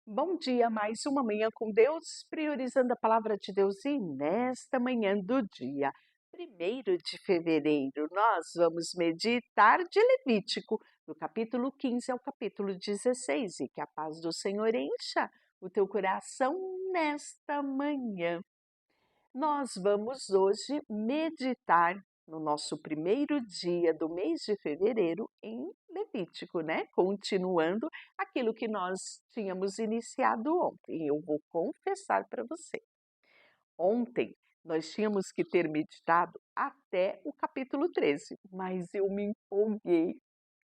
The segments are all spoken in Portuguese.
Bom dia, mais uma manhã com Deus, priorizando a palavra de Deus. E nesta manhã do dia 1º de fevereiro, nós vamos meditar de Levítico, do capítulo 15 ao capítulo 16. E que a paz do Senhor encha o teu coração nesta manhã. Nós vamos hoje meditar no nosso primeiro dia do mês de fevereiro em Levítico, né? Continuando aquilo que nós tínhamos iniciado ontem. Eu vou confessar para você. Ontem nós tínhamos que ter meditado até o capítulo 13, mas eu me empolguei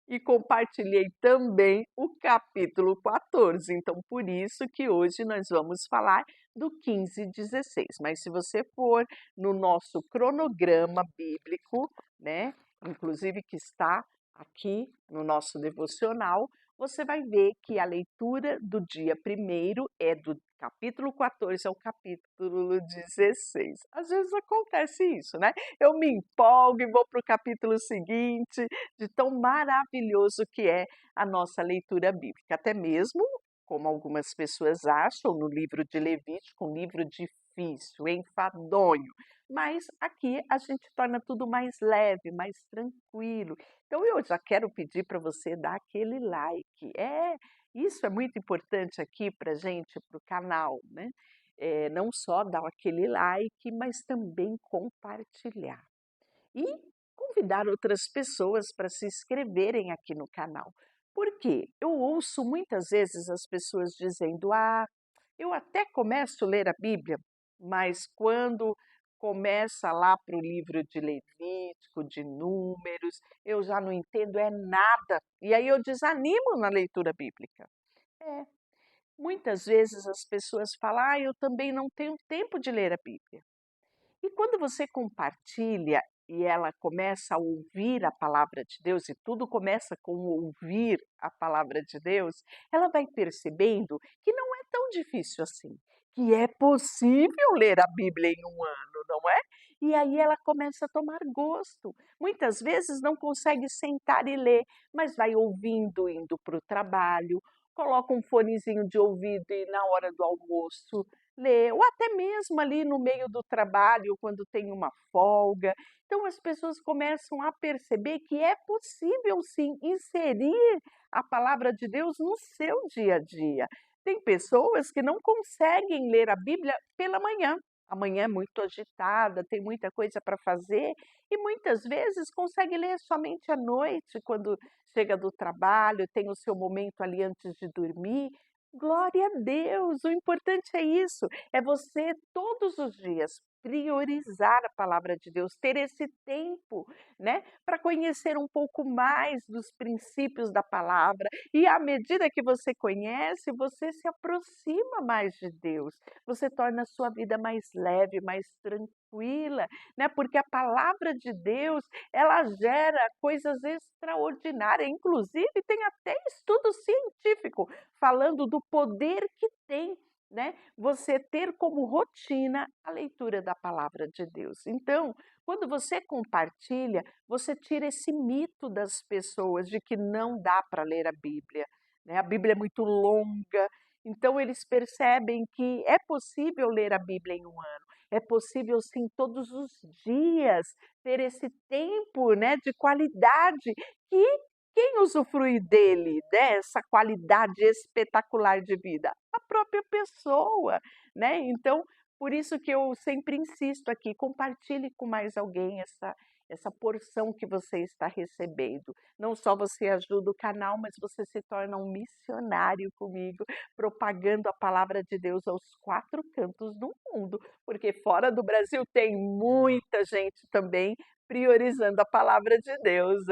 e compartilhei também o capítulo 14. Então, por isso que hoje nós vamos falar do 15 e 16. Mas se você for no nosso cronograma bíblico, né, inclusive que está aqui no nosso devocional, você vai ver que a leitura do dia primeiro é do capítulo 14 ao capítulo 16. Às vezes acontece isso, né? Eu me empolgo e vou para o capítulo seguinte, de tão maravilhoso que é a nossa leitura bíblica. Até mesmo, como algumas pessoas acham, no livro de Levítico, um livro difícil, enfadonho. Mas aqui a gente torna tudo mais leve, mais tranquilo. Então eu já quero pedir para você dar aquele like. Isso é muito importante aqui para gente, para o canal, né? Não só dar aquele like, mas também compartilhar. E convidar outras pessoas para se inscreverem aqui no canal. Por quê? Eu ouço muitas vezes as pessoas dizendo: "Ah, eu até começo a ler a Bíblia, mas quando começa lá para o livro de Levítico, de Números, eu já não entendo é nada, e aí eu desanimo na leitura bíblica". É, muitas vezes as pessoas falam: "Ah, eu também não tenho tempo de ler a Bíblia". E quando você compartilha e ela começa a ouvir a palavra de Deus, e tudo começa com ouvir a palavra de Deus, ela vai percebendo que não é tão difícil assim, que é possível ler a Bíblia em um ano, não é? E aí ela começa a tomar gosto. Muitas vezes não consegue sentar e ler, mas vai ouvindo, indo para o trabalho, coloca um fonezinho de ouvido e na hora do almoço ler, ou até mesmo ali no meio do trabalho, quando tem uma folga. Então as pessoas começam a perceber que é possível sim inserir a palavra de Deus no seu dia a dia. Tem pessoas que não conseguem ler a Bíblia pela manhã. A manhã é muito agitada, tem muita coisa para fazer e muitas vezes consegue ler somente à noite, quando chega do trabalho, tem o seu momento ali antes de dormir. Glória a Deus! O importante é isso, é você todos os dias priorizar a palavra de Deus, ter esse tempo, né, para conhecer um pouco mais dos princípios da palavra. E à medida que você conhece, você se aproxima mais de Deus. Você torna a sua vida mais leve, mais tranquila, né? Porque a palavra de Deus, ela gera coisas extraordinárias, inclusive tem até estudo científico falando do poder que tem, né, você ter como rotina a leitura da palavra de Deus. Então, quando você compartilha, você tira esse mito das pessoas de que não dá para ler a Bíblia, né? A Bíblia é muito longa, então eles percebem que é possível ler a Bíblia em um ano. É possível sim todos os dias ter esse tempo, né, de qualidade que quem usufrui dele, dessa qualidade espetacular de vida? A própria pessoa, né. Então, por isso que eu sempre insisto aqui, compartilhe com mais alguém essa porção que você está recebendo. Não só você ajuda o canal, mas você se torna um missionário comigo, propagando a palavra de Deus aos 4 cantos do mundo, porque fora do Brasil tem muita gente também priorizando a palavra de Deus.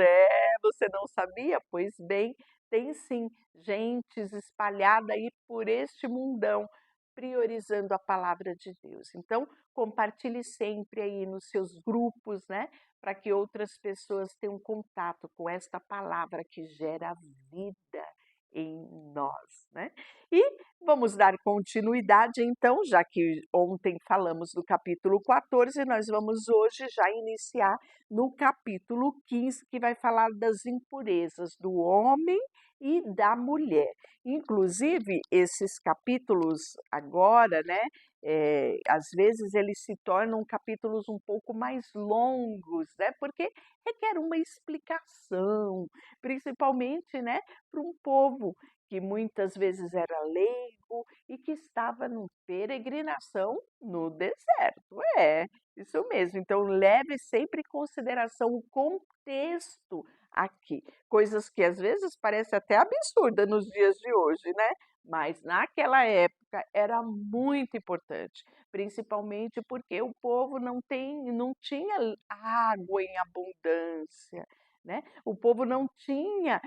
Você não sabia? Pois bem, tem sim gentes espalhada aí por este mundão, priorizando a palavra de Deus. Então, compartilhe sempre aí nos seus grupos, né, para que outras pessoas tenham contato com esta palavra que gera vida em nós, né? E vamos dar continuidade, então, já que ontem falamos do capítulo 14, nós vamos hoje já iniciar no capítulo 15, que vai falar das impurezas do homem e da mulher. Inclusive, esses capítulos agora, né? Às vezes eles se tornam capítulos um pouco mais longos, né? Porque requer uma explicação, principalmente, né, para um povo que muitas vezes era leigo e que estava em peregrinação no deserto. É, isso mesmo. Então, leve sempre em consideração o contexto aqui. Coisas que às vezes parecem até absurda nos dias de hoje, né? Mas naquela época era muito importante, principalmente porque o povo não tinha água em abundância, né? O povo não tinha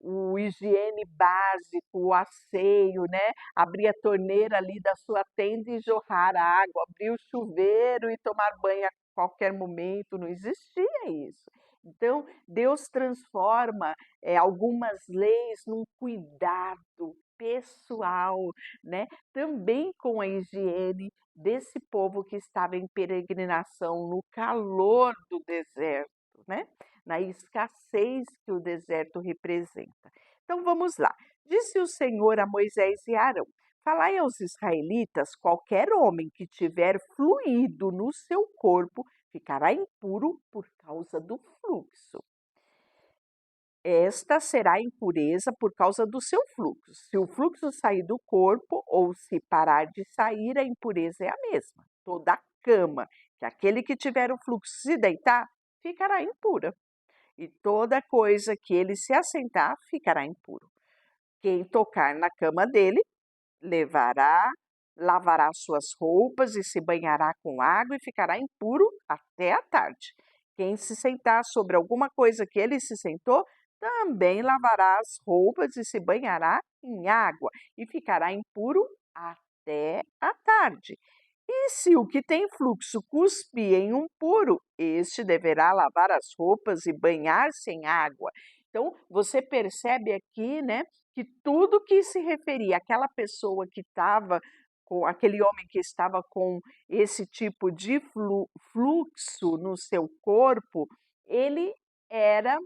o higiene básico, o asseio, né? Abrir a torneira ali da sua tenda e jorrar água, abrir o chuveiro e tomar banho a qualquer momento, não existia isso. Então, Deus transforma algumas leis num cuidado pessoal, né? Também com a higiene desse povo que estava em peregrinação no calor do deserto, né? Na escassez que o deserto representa. Então vamos lá. Disse o Senhor a Moisés e Arão: falai aos israelitas: qualquer homem que tiver fluido no seu corpo ficará impuro por causa do fluxo. Esta será impureza por causa do seu fluxo. Se o fluxo sair do corpo ou se parar de sair, a impureza é a mesma. Toda cama que aquele que tiver o fluxo se deitar, ficará impura. E toda coisa que ele se assentar, ficará impuro. Quem tocar na cama dele, lavará suas roupas e se banhará com água e ficará impuro até a tarde. Quem se sentar sobre alguma coisa que ele se sentou, também lavará as roupas e se banhará em água e ficará impuro até a tarde. E se o que tem fluxo cuspir em um puro, este deverá lavar as roupas e banhar-se em água. Então, você percebe aqui, né, que tudo que se referia àquela pessoa que estava com aquele homem que estava com esse tipo de fluxo no seu corpo, ele era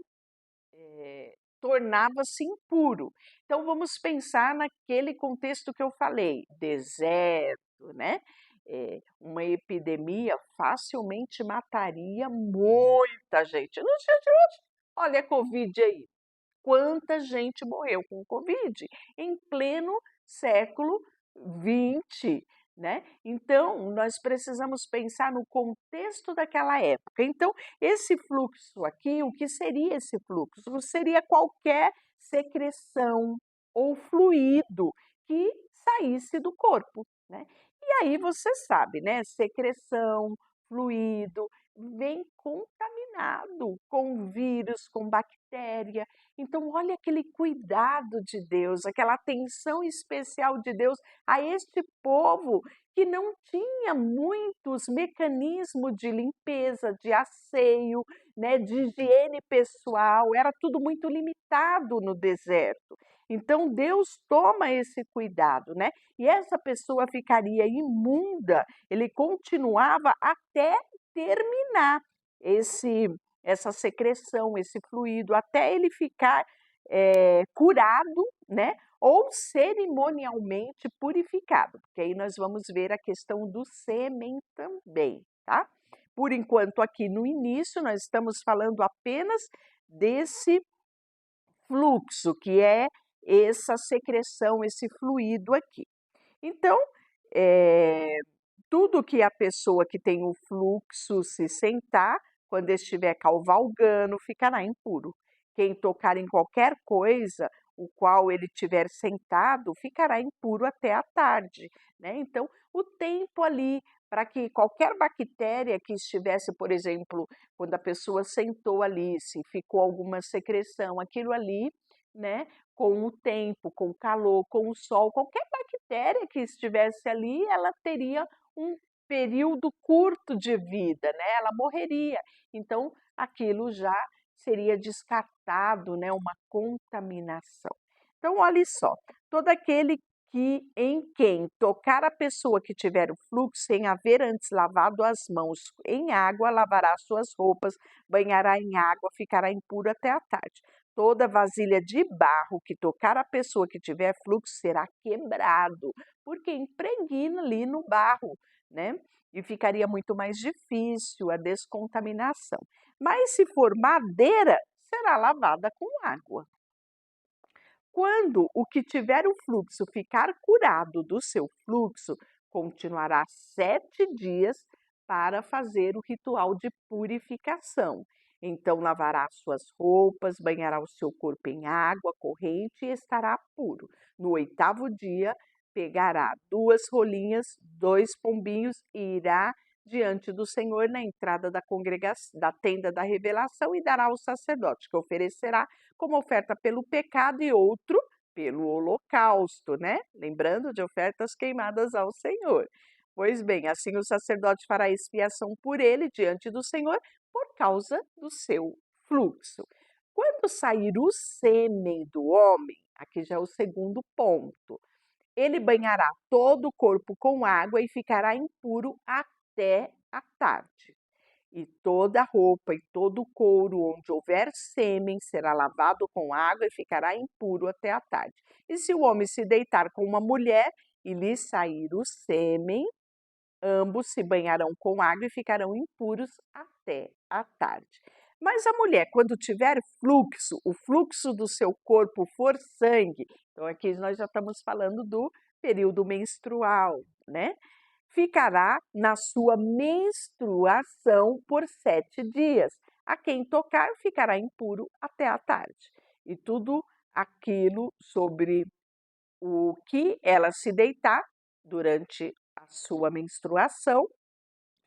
tornava-se impuro. Então vamos pensar naquele contexto que eu falei, deserto, né? Uma epidemia facilmente mataria muita gente. Nos dias de hoje, olha a Covid aí. Quanta gente morreu com Covid em pleno século XX, né? Então, nós precisamos pensar no contexto daquela época. Então, esse fluxo aqui, o que seria esse fluxo? Seria qualquer secreção ou fluido que saísse do corpo, né? E aí você sabe, né? Secreção, fluido, vem contaminado com vírus, com bactéria. Então, olha aquele cuidado de Deus, aquela atenção especial de Deus a este povo que não tinha muitos mecanismos de limpeza, de asseio, né, de higiene pessoal, era tudo muito limitado no deserto. Então, Deus toma esse cuidado, né? E essa pessoa ficaria imunda, ele continuava até terminar essa secreção, esse fluido, até ele ficar curado, né? Ou cerimonialmente purificado, porque aí nós vamos ver a questão do sêmen também, tá? Por enquanto, aqui no início, nós estamos falando apenas desse fluxo, que é essa secreção, esse fluido aqui. Então, tudo que a pessoa que tem o fluxo se sentar, quando estiver cavalgando, ficará impuro. Quem tocar em qualquer coisa, o qual ele tiver sentado, ficará impuro até a tarde, né? Então, o tempo ali para que qualquer bactéria que estivesse, por exemplo, quando a pessoa sentou ali, se ficou alguma secreção, aquilo ali, né, com o tempo, com o calor, com o sol, qualquer bactéria que estivesse ali, ela teria um período curto de vida, né? Ela morreria. Então, aquilo já seria descartado, né? Uma contaminação. Então, olhe só, todo aquele em quem tocar a pessoa que tiver o fluxo, sem haver antes lavado as mãos em água, lavará suas roupas, banhará em água, ficará impuro até a tarde. Toda vasilha de barro que tocar a pessoa que tiver fluxo será quebrado, porque impregna ali no barro, né? E ficaria muito mais difícil a descontaminação. Mas se for madeira, será lavada com água. Quando o que tiver o fluxo ficar curado do seu fluxo, continuará 7 dias para fazer o ritual de purificação. Então, lavará suas roupas, banhará o seu corpo em água corrente e estará puro. No 8º dia, pegará 2 rolinhas, 2 pombinhos e irá diante do Senhor na entrada da congregação, da tenda da revelação, e dará ao sacerdote, que oferecerá como oferta pelo pecado e outro pelo holocausto, né? Lembrando de ofertas queimadas ao Senhor. Pois bem, assim o sacerdote fará expiação por ele diante do Senhor por causa do seu fluxo. Quando sair o sêmen do homem, aqui já é o segundo ponto, ele banhará todo o corpo com água e ficará impuro até a tarde. E toda a roupa e todo o couro onde houver sêmen será lavado com água e ficará impuro até a tarde. E se o homem se deitar com uma mulher e lhe sair o sêmen, ambos se banharão com água e ficarão impuros até a tarde. Mas a mulher, quando tiver fluxo, o fluxo do seu corpo for sangue, então aqui nós já estamos falando do período menstrual, né? Ficará na sua menstruação por 7 dias. A quem tocar ficará impuro até a tarde. E tudo aquilo sobre o que ela se deitar durante a sua menstruação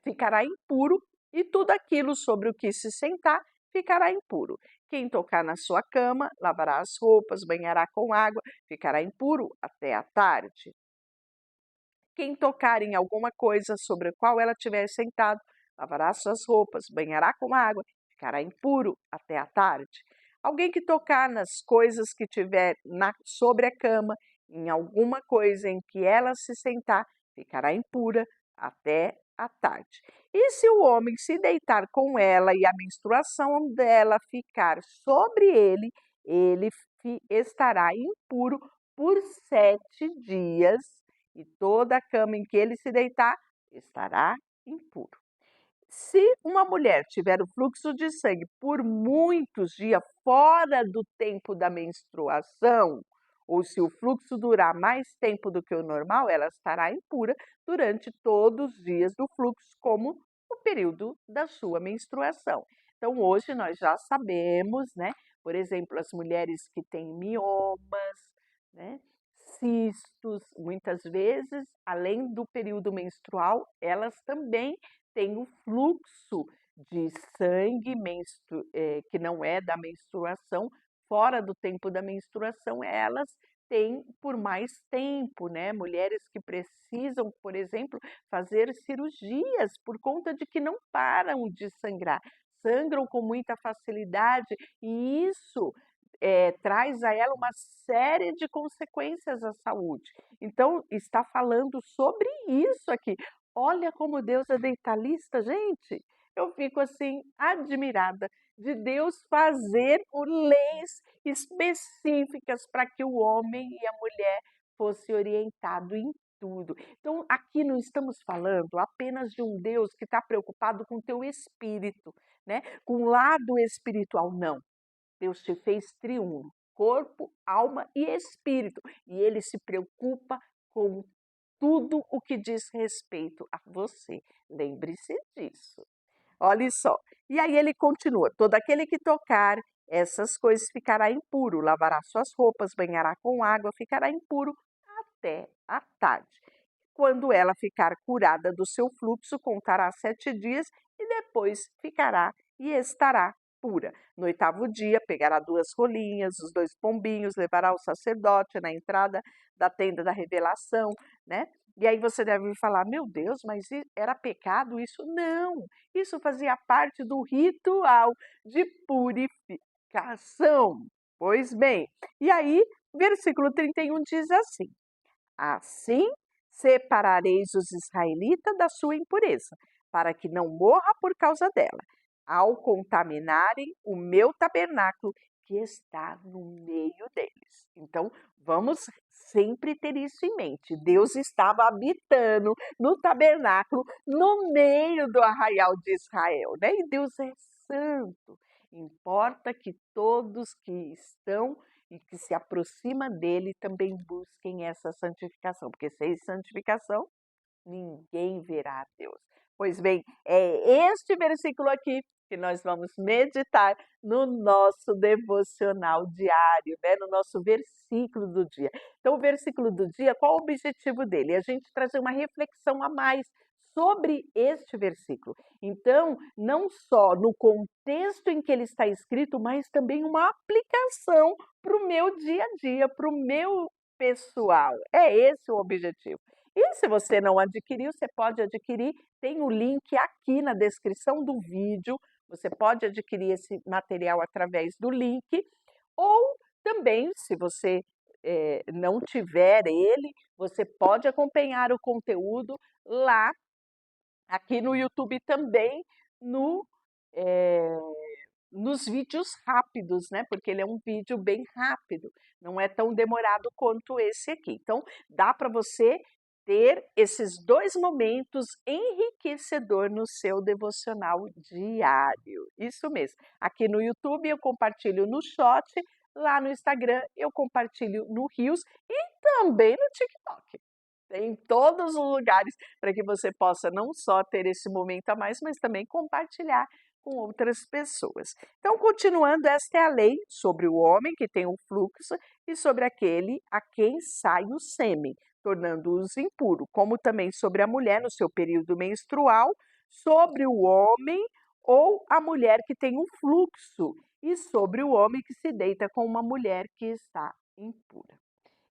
ficará impuro, e tudo aquilo sobre o que se sentar ficará impuro. Quem tocar na sua cama lavará as roupas, banhará com água, ficará impuro até a tarde. Quem tocar em alguma coisa sobre a qual ela tiver sentado, lavará suas roupas, banhará com água, ficará impuro até a tarde. Alguém que tocar nas coisas que tiver sobre a cama, em alguma coisa em que ela se sentar, ficará impura até a tarde. E se o homem se deitar com ela e a menstruação dela ficar sobre ele estará impuro por 7 dias, e toda a cama em que ele se deitar estará impuro. Se uma mulher tiver o fluxo de sangue por muitos dias fora do tempo da menstruação, ou se o fluxo durar mais tempo do que o normal, ela estará impura durante todos os dias do fluxo, como o período da sua menstruação. Então, hoje nós já sabemos, né? Por exemplo, as mulheres que têm miomas, né? Cistos, muitas vezes, além do período menstrual, elas também têm o fluxo de sangue que não é da menstruação, fora do tempo da menstruação, elas têm por mais tempo, né? Mulheres que precisam, por exemplo, fazer cirurgias por conta de que não param de sangrar, sangram com muita facilidade, e isso traz a ela uma série de consequências à saúde. Então, está falando sobre isso aqui. Olha como Deus é detalhista, gente. Eu fico assim admirada de Deus fazer leis específicas para que o homem e a mulher fossem orientados em tudo. Então, aqui não estamos falando apenas de um Deus que está preocupado com o teu espírito, né? Com o lado espiritual, não. Deus te fez triuno, corpo, alma e espírito, e Ele se preocupa com tudo o que diz respeito a você. Lembre-se disso. Olha só. E aí ele continua: todo aquele que tocar essas coisas ficará impuro, lavará suas roupas, banhará com água, ficará impuro até a tarde. Quando ela ficar curada do seu fluxo, contará 7 dias e depois ficará e estará pura. No 8º dia, pegará 2 rolinhas, os 2 pombinhos, levará ao sacerdote na entrada da tenda da revelação, né? E aí você deve falar: meu Deus, mas era pecado isso? Não, isso fazia parte do ritual de purificação. Pois bem, e aí versículo 31 diz assim: assim separareis os israelitas da sua impureza, para que não morra por causa dela, ao contaminarem o meu tabernáculo que está no meio deles. Então, vamos sempre ter isso em mente. Deus estava habitando no tabernáculo, no meio do arraial de Israel, né? E Deus é santo. Importa que todos que estão e que se aproxima dele também busquem essa santificação, porque sem santificação ninguém verá a Deus. Pois bem, é este versículo aqui que nós vamos meditar no nosso devocional diário, né? No nosso versículo do dia. Então, o versículo do dia, qual o objetivo dele? A gente trazer uma reflexão a mais sobre este versículo. Então, não só no contexto em que ele está escrito, mas também uma aplicação para o meu dia a dia, para o meu pessoal. É esse o objetivo. E se você não adquiriu, você pode adquirir, tem o link aqui na descrição do vídeo. Você pode adquirir esse material através do link, ou também, se você não tiver ele, você pode acompanhar o conteúdo lá, aqui no YouTube também, no, eh, nos vídeos rápidos, né? Porque ele é um vídeo bem rápido, não é tão demorado quanto esse aqui. Então, dá para você ter esses dois momentos enriquecedor no seu devocional diário. Isso mesmo. Aqui no YouTube eu compartilho no Short, lá no Instagram eu compartilho no Reels e também no TikTok. Em todos os lugares para que você possa não só ter esse momento a mais, mas também compartilhar com outras pessoas. Então, continuando, esta é a lei sobre o homem que tem o fluxo e sobre aquele a quem sai o sêmen, tornando-os impuro, como também sobre a mulher no seu período menstrual, sobre o homem ou a mulher que tem um fluxo e sobre o homem que se deita com uma mulher que está impura.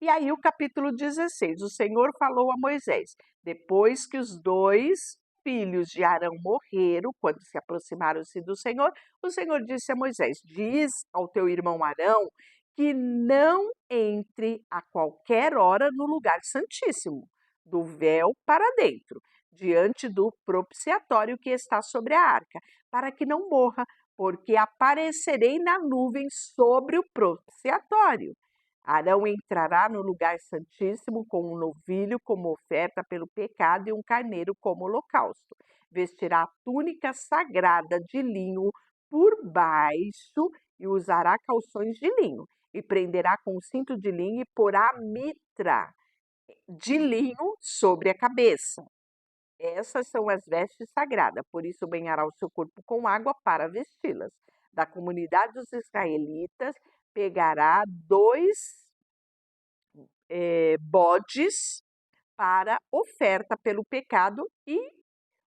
E aí o capítulo 16, o Senhor falou a Moisés, depois que os dois filhos de Arão morreram, quando se aproximaram-se do Senhor, o Senhor disse a Moisés, diz ao teu irmão Arão que não entre a qualquer hora no lugar santíssimo, do véu para dentro, diante do propiciatório que está sobre a arca, para que não morra, porque aparecerei na nuvem sobre o propiciatório. Arão entrará no lugar santíssimo com um novilho como oferta pelo pecado e um carneiro como holocausto. Vestirá a túnica sagrada de linho por baixo e usará calções de linho. E prenderá com um cinto de linho e porá a mitra de linho sobre a cabeça. Essas são as vestes sagradas, por isso banhará o seu corpo com água para vesti-las. Da comunidade dos israelitas pegará dois bodes para oferta pelo pecado e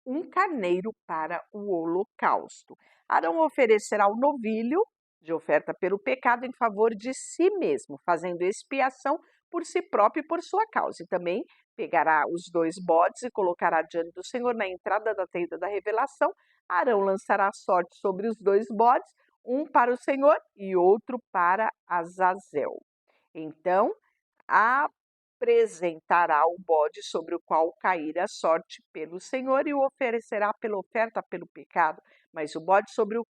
um carneiro para o holocausto. Arão oferecerá o novilho de oferta pelo pecado em favor de si mesmo, fazendo expiação por si próprio e por sua causa. E também pegará os dois bodes e colocará diante do Senhor na entrada da tenda da revelação. Arão lançará sorte sobre os dois bodes, um para o Senhor e outro para Azazel. Então, apresentará o bode sobre o qual cair a sorte pelo Senhor e o oferecerá pela oferta pelo pecado, mas o bode sobre o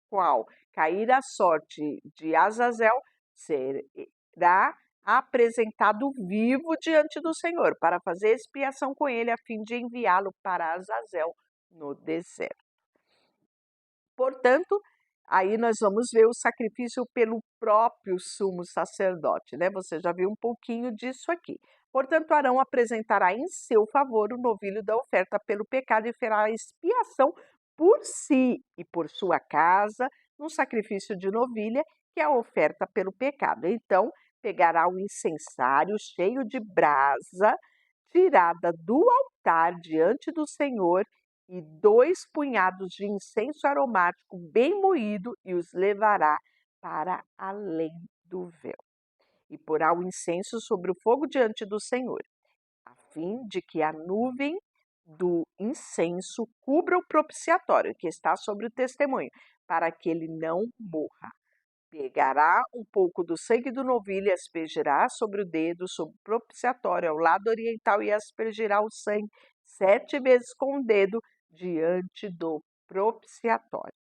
qual cair a sorte de Azazel será apresentado vivo diante do Senhor, para fazer expiação com ele, a fim de enviá-lo para Azazel no deserto. Portanto, aí nós vamos ver o sacrifício pelo próprio sumo sacerdote, né? Você já viu um pouquinho disso aqui. Portanto, Arão apresentará em seu favor o novilho da oferta pelo pecado e fará expiação por si e por sua casa, no sacrifício de novilha, que é a oferta pelo pecado. Então, pegará um incensário cheio de brasa, tirada do altar diante do Senhor, e 2 punhados de incenso aromático bem moído e os levará para além do véu. E porá o incenso sobre o fogo diante do Senhor, a fim de que a nuvem do incenso cubra o propiciatório que está sobre o testemunho, para que ele não morra. Pegará um pouco do sangue do novilho e aspergirá sobre o dedo, sobre o propiciatório ao lado oriental e aspergirá o sangue 7 vezes com o dedo diante do propiciatório.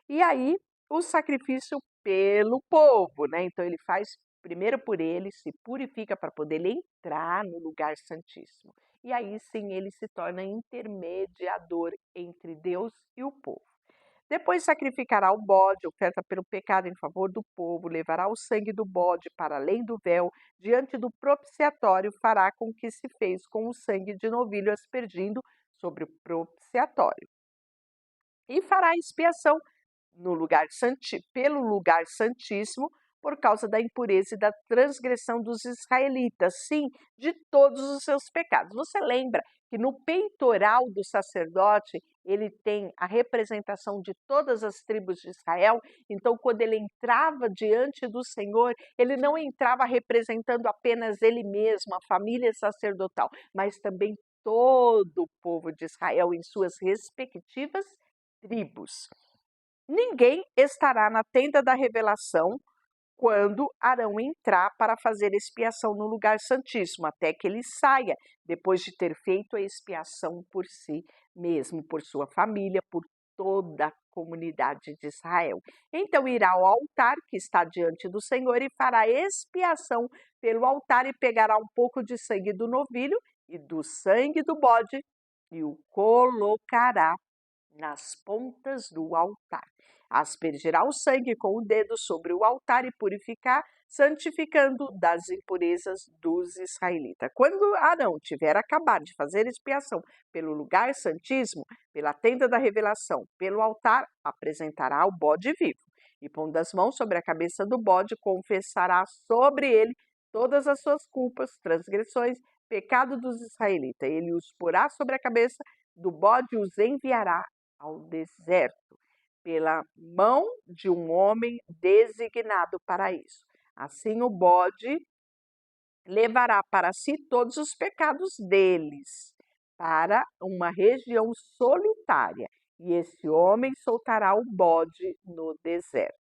E aí, o sacrifício pelo povo, né? Então ele faz primeiro por ele, se purifica para poder ele entrar no lugar santíssimo. E aí sim ele se torna intermediador entre Deus e o povo. Depois sacrificará o bode, oferta pelo pecado em favor do povo, levará o sangue do bode para além do véu, diante do propiciatório, fará com que se fez com o sangue de novilho aspergindo sobre o propiciatório. E fará expiação no lugar pelo lugar santíssimo, por causa da impureza e da transgressão dos israelitas, sim, de todos os seus pecados. Você lembra que no peitoral do sacerdote ele tem a representação de todas as tribos de Israel? Então, quando ele entrava diante do Senhor, ele não entrava representando apenas ele mesmo, a família sacerdotal, mas também todo o povo de Israel em suas respectivas tribos. Ninguém estará na tenda da revelação quando Arão entrar para fazer expiação no lugar santíssimo, até que ele saia, depois de ter feito a expiação por si mesmo, por sua família, por toda a comunidade de Israel. Então irá ao altar que está diante do Senhor e fará expiação pelo altar e pegará um pouco de sangue do novilho e do sangue do bode e o colocará nas pontas do altar. Aspergirá o sangue com o dedo sobre o altar e purificar, santificando das impurezas dos israelitas. Quando Arão tiver acabado de fazer expiação pelo lugar santíssimo, pela tenda da revelação, pelo altar, apresentará o bode vivo. E pondo as mãos sobre a cabeça do bode, confessará sobre ele todas as suas culpas, transgressões, pecado dos israelitas. Ele os porá sobre a cabeça do bode e os enviará ao deserto, pela mão de um homem designado para isso. Assim o bode levará para si todos os pecados deles, para uma região solitária, e esse homem soltará o bode no deserto.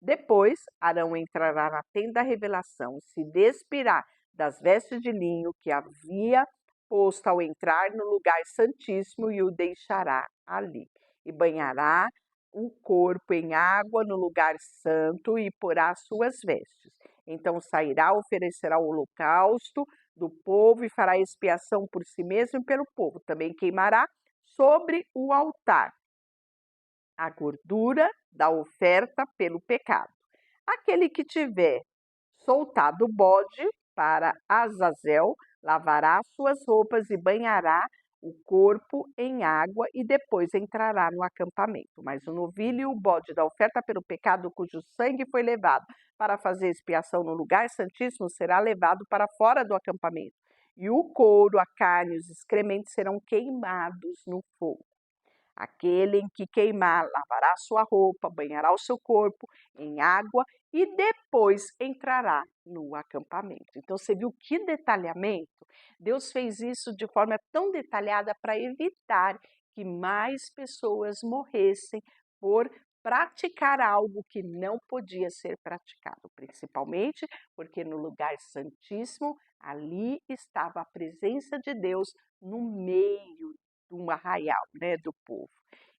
Depois, Arão entrará na tenda da revelação, se despirá das vestes de linho que havia posto ao entrar no lugar santíssimo e o deixará ali. E banhará o corpo em água no lugar santo e porá suas vestes. Então sairá, oferecerá o holocausto do povo e fará expiação por si mesmo e pelo povo. Também queimará sobre o altar a gordura da oferta pelo pecado. Aquele que tiver soltado o bode para Azazel, lavará suas roupas e banhará o corpo em água e depois entrará no acampamento. Mas o novilho e o bode da oferta pelo pecado, cujo sangue foi levado para fazer expiação no lugar santíssimo, será levado para fora do acampamento. E o couro, a carne e os excrementos serão queimados no fogo. Aquele em que queimar lavará sua roupa, banhará o seu corpo em água e depois entrará no acampamento. Então você viu que detalhamento? Deus fez isso de forma tão detalhada para evitar que mais pessoas morressem por praticar algo que não podia ser praticado, principalmente porque no lugar santíssimo ali estava a presença de Deus no meio um arraial, né, do povo.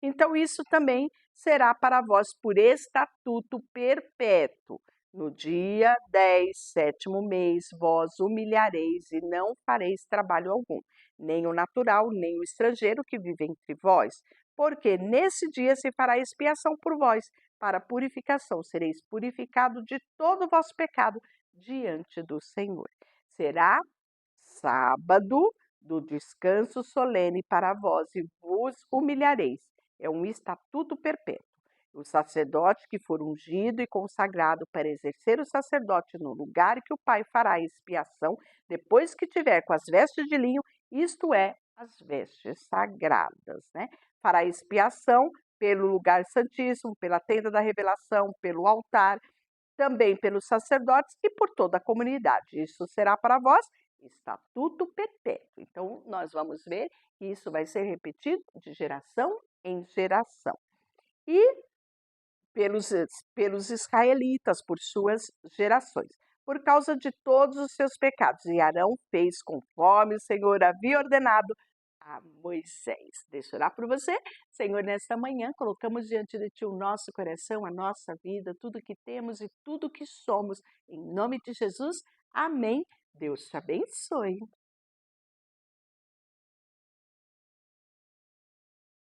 Então, isso também será para vós por estatuto perpétuo. No dia 10, sétimo mês, vós humilhareis e não fareis trabalho algum, nem o natural, nem o estrangeiro que vive entre vós, porque nesse dia se fará expiação por vós, para purificação. Sereis purificado de todo o vosso pecado diante do Senhor. Será sábado do descanso solene para vós e vos humilhareis. É um estatuto perpétuo. O sacerdote que for ungido e consagrado para exercer o sacerdote no lugar que o Pai fará expiação, depois que tiver com as vestes de linho, isto é, as vestes sagradas, né? Fará expiação pelo lugar santíssimo, pela tenda da revelação, pelo altar, também pelos sacerdotes e por toda a comunidade. Isso será para vós estatuto perpétuo. Então, nós vamos ver que isso vai ser repetido de geração em geração. E pelos israelitas, por suas gerações, por causa de todos os seus pecados. E Arão fez conforme o Senhor havia ordenado a Moisés. Deixa eu orar por você. Senhor, nesta manhã, colocamos diante de Ti o nosso coração, a nossa vida, tudo que temos e tudo que somos. Em nome de Jesus, amém. Deus te abençoe.